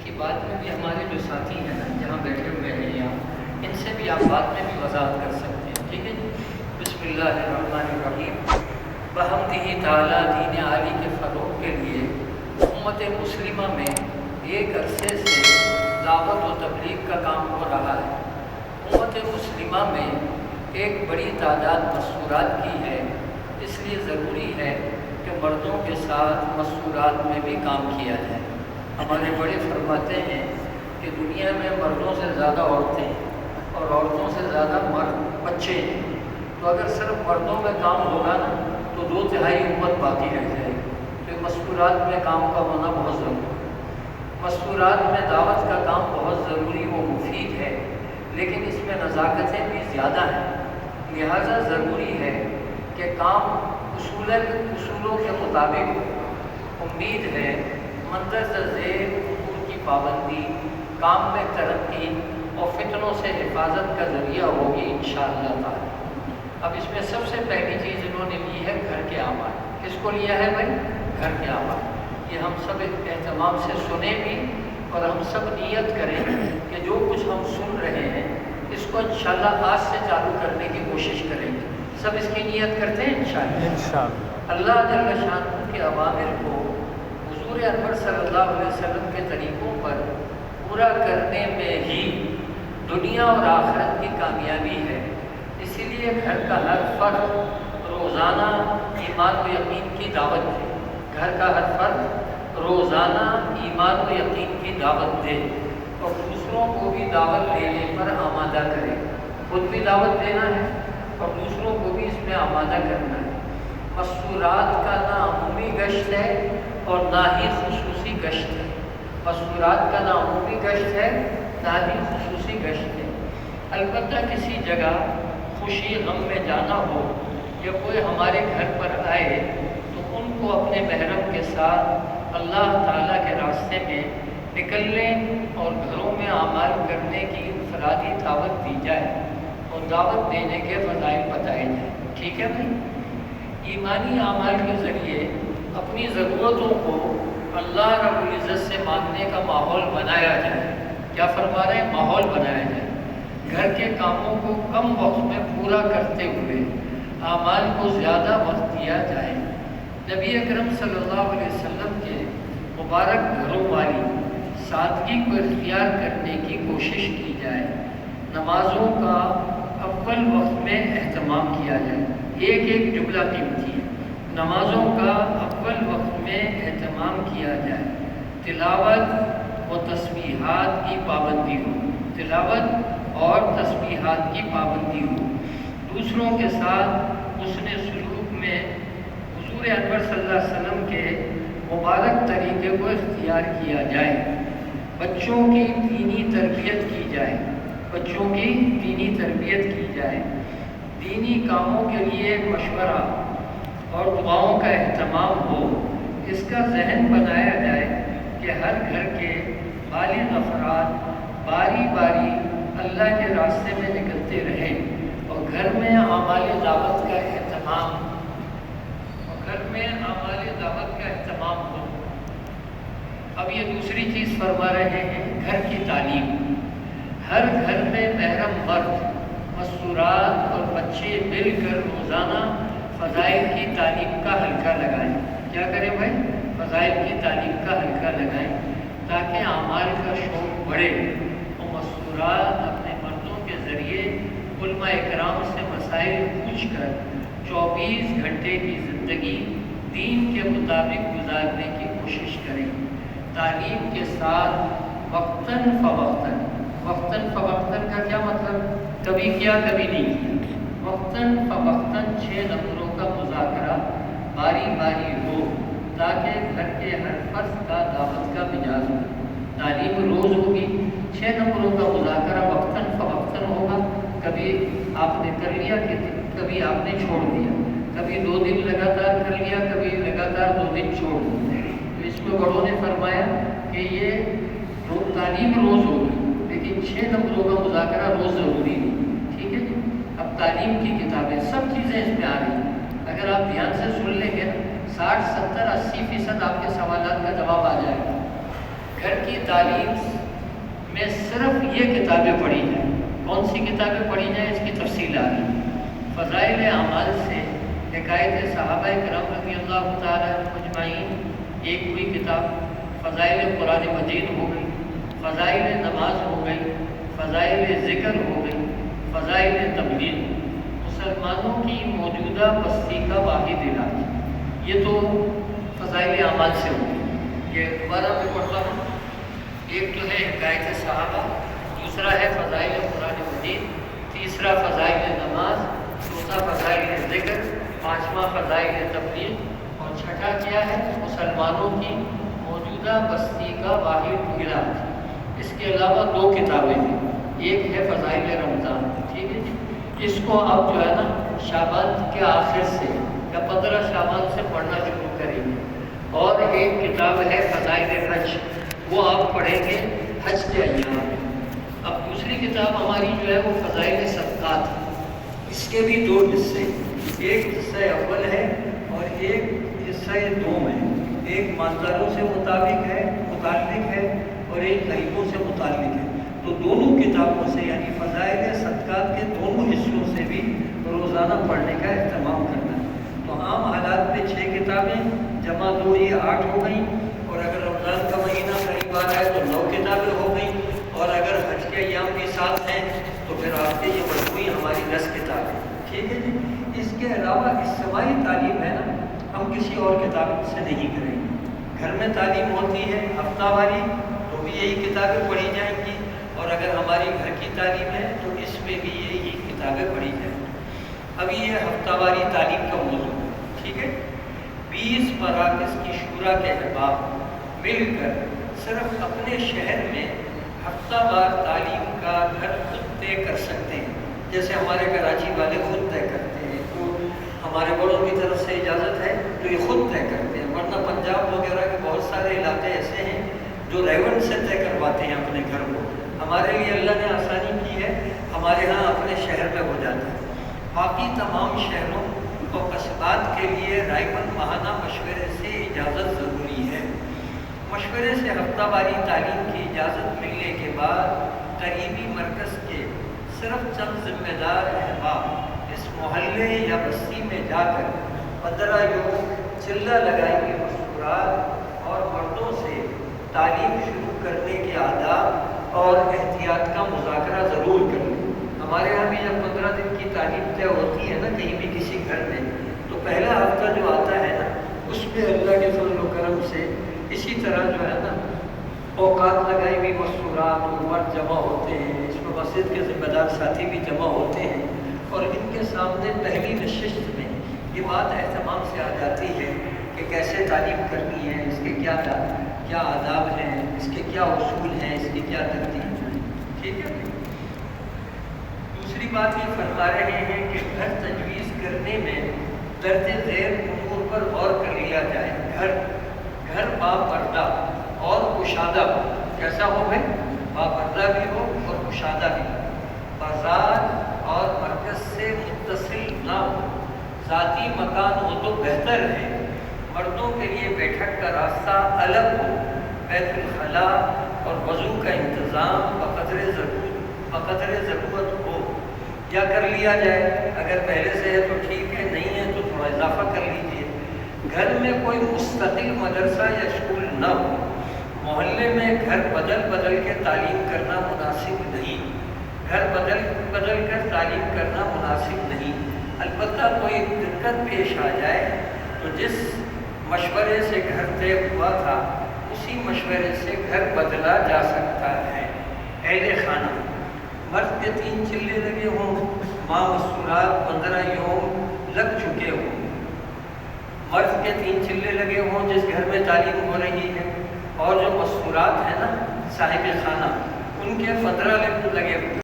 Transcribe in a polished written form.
کہ بعد میں بھی ہمارے جو ساتھی ہیں نا جہاں بیٹھے ہوئے ہیں یہاں، ان سے بھی آپ بعد میں بھی وضاحت کر سکتے ہیں، ٹھیک ہے جی۔ بسم اللہ الرحمن الرحیم۔ بحمدہ تعالیٰ دین عالی کے فروغ کے لیے امت مسلمہ میں ایک عرصے سے دعوت و تبلیغ کا کام ہو رہا ہے۔ امت مسلمہ میں ایک بڑی تعداد مستورات کی ہے، اس لیے ضروری ہے کہ مردوں کے ساتھ مستورات میں بھی کام کیا جائے۔ ہمارے بڑے فرماتے ہیں کہ دنیا میں مردوں سے زیادہ عورتیں اور عورتوں سے زیادہ بچے ہیں، تو اگر صرف مردوں میں کام ہوگا نا تو 2/3 امت باقی رہ جائے گی۔ تو مستورات میں کام کا ہونا بہت ضروری ہے۔ مستورات میں دعوت کا کام بہت ضروری و مفید ہے، لیکن اس میں نزاکتیں بھی زیادہ ہیں، لہٰذا ضروری ہے کہ کام اصولوں کے مطابق ہو۔ امید ہے مندرجہ ذیل امور کی پابندی کام میں ترقی اور فتنوں سے حفاظت کا ذریعہ ہوگی انشاءاللہ تعالی۔ اب اس میں سب سے پہلی چیز انہوں نے لی ہے گھر کے اعمال۔ کس کو لیا ہے بھائی؟ گھر کے اعمال۔ یہ ہم سب اہتمام سے سنیں بھی اور ہم سب نیت کریں کہ جو کچھ ہم سن رہے ہیں اس کو انشاءاللہ آج سے چالو کرنے کی کوشش کریں گے۔ سب اس کی نیت کرتے ہیں انشاءاللہ۔ اللہ جل شانہ کے اوامر کو حضور انور صلی اللہ علیہ وسلم کے طریقوں پر پورا کرنے میں ہی دنیا اور آخرت کی کامیابی ہے۔ اسی لیے گھر کا ہر فرد روزانہ ایمان و یقین کی دعوت دے۔ گھر کا ہر فرد روزانہ ایمان و یقین کی دعوت دے اور دوسروں کو بھی دعوت دینے پر آمادہ کرے۔ خود بھی دعوت دینا ہے اور دوسروں کو بھی اس میں آمادہ کرنا ہے۔ مستورات کا نہ عمومی گشت ہے اور نہ ہی خصوصی گشت ہے۔ مستورات کا نہ عمومی گشت ہے نہ ہی خصوصی گشت ہے۔ البتہ کسی جگہ خوشی غم میں جانا ہو یا کوئی ہمارے گھر پر آئے تو ان کو اپنے محرم کے ساتھ اللہ تعالیٰ کے راستے میں نکلنے اور گھروں میں اعمال کرنے کی انفرادی دعوت دی جائے اور دعوت دینے کے فضائل بتائے جائیں، ٹھیک ہے بھائی؟ ایمانی اعمال کے ذریعے اپنی ضرورتوں کو اللہ رب العزت سے مانگنے کا ماحول بنایا جائے۔ کیا فرما رہے ہیں؟ ماحول بنایا جائے۔ گھر کے کاموں کو کم وقت میں پورا کرتے ہوئے اعمال کو زیادہ وقت دیا جائے۔ نبی اکرم صلی اللہ علیہ وسلم کے مبارک گھروں والی سادگی کو اختیار کرنے کی کوشش کی جائے۔ نمازوں کا اول وقت میں اہتمام کیا جائے۔ ایک جملہ قیمتی ہے، نمازوں کا اول وقت میں اہتمام کیا جائے۔ تلاوت و تسبیحات کی پابندی ہو۔ تلاوت اور تسبیحات کی پابندی ہو۔ دوسروں کے ساتھ حسن سلوک میں حضور انور صلی اللہ علیہ وسلم کے مبارک طریقے کو اختیار کیا جائے۔ بچوں کی دینی تربیت کی جائے۔ بچوں کی دینی تربیت کی جائے۔ دینی کاموں کے لیے مشورہ اور دعاؤں کا اہتمام ہو۔ اس کا ذہن بنایا جائے کہ ہر گھر کے بالغ افراد باری باری اللہ کے راستے میں نکلتے رہیں اور گھر میں اعمال دعوت کا اہتمام ہو۔ اب یہ دوسری چیز فرما رہے ہیں، گھر کی تعلیم۔ ہر گھر میں محرم مرد، مستورات اور بچے مل کر روزانہ فضائل کی تعلیم کا حلقہ لگائیں۔ کیا کریں بھائی؟ فضائل کی تعلیم کا حلقہ لگائیں تاکہ اعمال کا شوق بڑھے اور مستورات اپنے مردوں کے ذریعے علماء اکرام سے مسائل پوچھ کر 24 گھنٹے کی زندگی دین کے مطابق گزارنے کی کوشش کریں۔ تعلیم کے ساتھ وقتاً فوقتاً کا کیا مطلب؟ کبھی کیا کبھی نہیں کیا۔ وقتاً فوقتاً 6 نمبروں کا مذاکرہ باری باری ہو تاکہ گھر کے ہر فرد کا دعوت کا مزاج ہو۔ تعلیم روز ہوگی، 6 نمبروں کا مذاکرہ وقتاً فوقتاً ہوگا۔ کبھی آپ نے کر لیا، کبھی آپ نے چھوڑ دیا، کبھی 2 دن لگاتار کر لیا، کبھی لگاتار 2 دن چھوڑ دیا۔ تو اس میں بڑوں نے فرمایا کہ یہ تعلیم روز ہوگی لیکن 6 نمبروں کا مذاکرہ روز ضروری نہیں، ٹھیک ہے جی؟ اب تعلیم کی کتابیں سب چیزیں اس میں آ رہی ہیں، اگر آپ دھیان سے سن لیں گے 60 70 80% آپ کے سوالات کا جواب آ جائے گا۔ گھر کی تعلیم میں صرف یہ کتابیں پڑھی جائیں. کون سی کتابیں پڑھی جائیں اس کی تفصیل آ رہی ہے. فضائل اعمال سے حکایت صحابہ کرام رضی اللہ تعالیٰ اجمعین ایک ہوئی کتاب. فضائل قرآن مجید ہو گئی، فضائل نماز ہو گئی، فضائل ذکر ہو گئی، فضائل تبلیغ. مسلمانوں کی موجودہ پستی کا واحد علاج. یہ تو فضائل اعمال سے ہو گئی. یہ دوبارہ میں پڑھتا ہوں. ایک تو ہے حکایت صحابہ، دوسرا ہے فضائل قرآن مجید، تیسرا فضائل نماز، چوتھا فضائل ذکر، پانچواں فضائل تبلیغ، اور چھٹا کیا ہے؟ مسلمانوں کی موجودہ بستی کا واحد علاج. اس کے علاوہ 2 کتابیں ہیں. ایک ہے فضائل رمضان، ٹھیک ہے جی، اس کو آپ جو ہے نا شعبان کے آخر سے یا 15 شعبان سے پڑھنا شروع کریں گے. اور ایک کتاب ہے فضائل حج، وہ آپ پڑھیں گے حج کے ایام میں. اب دوسری کتاب ہماری جو ہے وہ فضائل صدقات. اس کے بھی 2 حصے، ایک حصہ اول ہے اور ایک حصہ دوم ہے. ایک مالداروں سے متعلق ہے اور ایک غریبوں سے متعلق ہے. تو دونوں کتابوں سے یعنی فضائل صدقات کے دونوں حصوں سے بھی روزانہ پڑھنے کا اہتمام کرنا ہے. تو عام حالات میں 6 کتابیں جمع 2 یہ 8 ہو گئیں، اور اگر رمضان کا مہینہ قریب آ رہا ہے تو 9 کتابیں ہو گئیں، اور اگر حج کے ایام بھی ساتھ ہیں تو پھر آپ کے یہ مجموعی ہماری 10 کتابیں. ٹھیک ہے جی. اس کے علاوہ اجتماعی تعلیم ہے نا، ہم کسی اور کتاب سے نہیں کریں گے. گھر میں تعلیم ہوتی ہے ہفتہ واری، تو بھی یہی کتابیں پڑھی جائیں گی، اور اگر ہماری گھر کی تعلیم ہے تو اس میں بھی یہی کتابیں پڑھی جائیں گی. ابھی یہ ہفتہ واری تعلیم کا موضوع ہے. ٹھیک ہے. 20 مراکز کی شورا کے احباب مل کر صرف اپنے شہر میں ہفتہ وار تعلیم کا گھر خود طے کر سکتے ہیں. جیسے ہمارے کراچی والے خود طے کرتے ہیں، تو ہمارے بڑوں کی طرف سے اجازت ہے تو یہ خود طے کرتے ہیں. ورنہ پنجاب وغیرہ کے بہت سارے علاقے ایسے ہیں جو ریون سے طے کرواتے ہیں اپنے گھر کو. ہمارے لیے اللہ نے آسانی کی ہے، ہمارے ہاں اپنے شہر میں ہو جاتا ہے. باقی تمام شہروں اور قصبات کے لیے رائے بند ماہانہ مشورے سے اجازت ضروری ہے. مشورے سے ہفتہ واری تعلیم کی اجازت ملنے کے بعد قریبی مرکز کے صرف چند ذمہ دار احباب اس محلے یا بستی میں جا کر 15 یوم چلہ لگائیں گے مستورات اور مردوں سے تعلیم شروع کرنے کے آداب اور احتیاط کا مذاکرہ ضرور کریں. ہمارے یہاں بھی جب 15 دن کی تعلیم طے ہوتی ہے نا کہیں بھی کسی گھر میں، تو پہلا ہفتہ جو آتا ہے نا اس میں اللہ کے فضل و کرم سے اسی طرح جو ہے نا اوقات لگائی ہوئی مستورات اور مرد جمع ہوتے ہیں. اس میں مسجد کے ذمہ دار ساتھی بھی جمع ہوتے ہیں، اور ان کے سامنے پہلی نشست میں یہ بات اہتمام سے آ جاتی ہے کہ کیسے تعلیم کرنی ہے، اس کے کیا آداب ہیں، اس کے کیا اصول ہیں، اس کی کیا ترتیب ہے. ٹھیک ہے. دوسری بات یہ فرما رہے ہیں کہ گھر تجویز کرنے میں درج ذیل امور پر غور کر لیا جائے. گھر باپردہ اور کشادہ ہو. کیسا ہو بھائی؟ باپردہ بھی ہو اور کشادہ بھی ہو. بازار اور مرکز سے متصل نہ ہو. ذاتی مکان ہو تو بہتر ہے. مردوں کے لیے بیٹھک کا راستہ الگ ہو. بیت الخلاء اور وضو کا انتظام بقدر ضرورت ہو یا کر لیا جائے. اگر پہلے سے ہے تو ٹھیک ہے، نہیں ہے تو تھوڑا اضافہ کر لیجیے. گھر میں کوئی مستقل مدرسہ یا اسکول نہ ہو. محلے میں گھر بدل کے تعلیم کرنا مناسب نہیں. گھر بدل کر تعلیم کرنا مناسب نہیں. البتہ کوئی دقت پیش آ جائے تو جس مشورے سے گھر طے ہوا تھا اسی مشورے سے گھر بدلا جا سکتا ہے. اہل خانہ مرد کے 3 چلے لگے ہوں، ماں مستورات 15 یوم لگ چکے ہوں. مرد کے 3 چلے لگے ہوں جس گھر میں تعلیم ہو رہی ہے، اور جو مستورات ہیں نا صاحب خانہ ان کے 15 لگے ہوں.